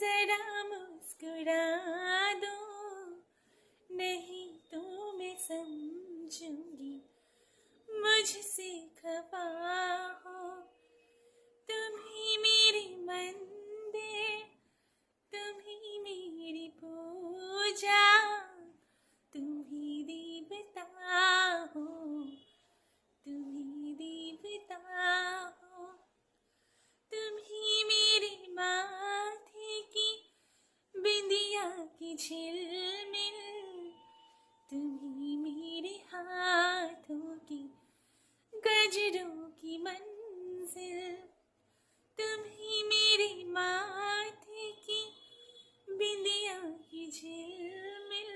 जरा मुस्कुरा दो, नहीं तो मैं समझूंगी मुझसे खफा हो। तुम ही मेरी मंदिर, तुम ही मेरी पूजा, तुम ही देवता हो, तुम ही देवता हो। तुम ही मेरे माथे की बिंदिया की झिलमिल, तुम ही मेरे हाथों की गजरों की मंजिल। तुम ही मेरे माथे की बिंदिया की झिलमिल,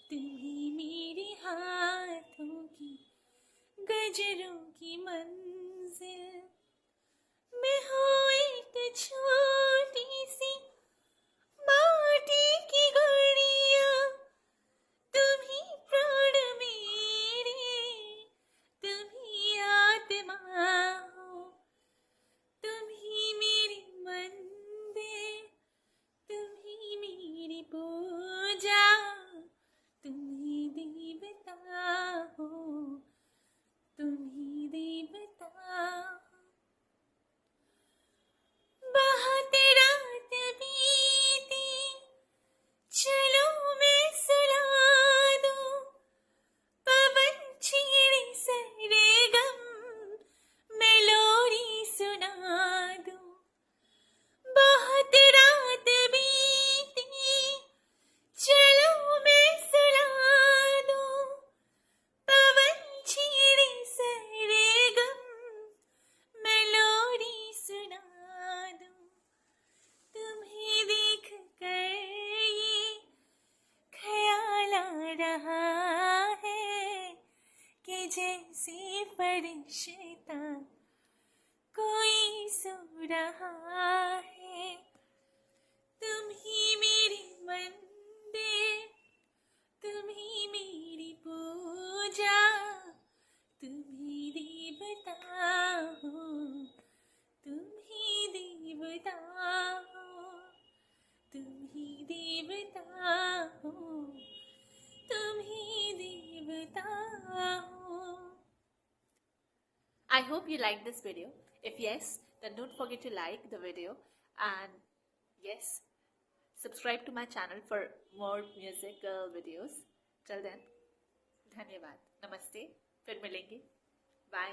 तुम ही मेरे हाथों की गजरों की मंजिल। मैं हूँ एक छोटी सी माटी की गुड़िया, तुम ही प्राण मेरे, तुम ही आत्मा हो। तुम ही मेरी मंदिर, तुम ही मेरी पूजा, तुम ही देवता हो, तुम ही देवता हो। बहुत रात बीती, चलो मैं सुला दूं, पवन छेड़े सरगम, मैं लोरी सुना दूं। बहुत रात बीती, चलो मैं सुला दूं, पवन छेड़े सरगम, मैं लोरी सुना दूं। तुम्हें देख कर ये ख्याल आ रहा है कि जैसे फरिश्ता कोई सो रहा है। तुम ही मेरी मंदिर, तुम ही मेरी पूजा, तुम ही देवता हो, तुम ही देवता हो, तुम ही देवता हो, तुम ही देवता हो। I hope you liked this video. If yes, then don't forget to like the video and yes, subscribe to my channel for more musical videos. Till then, धन्यवाद, नमस्ते, फिर मिलेंगे, बाय।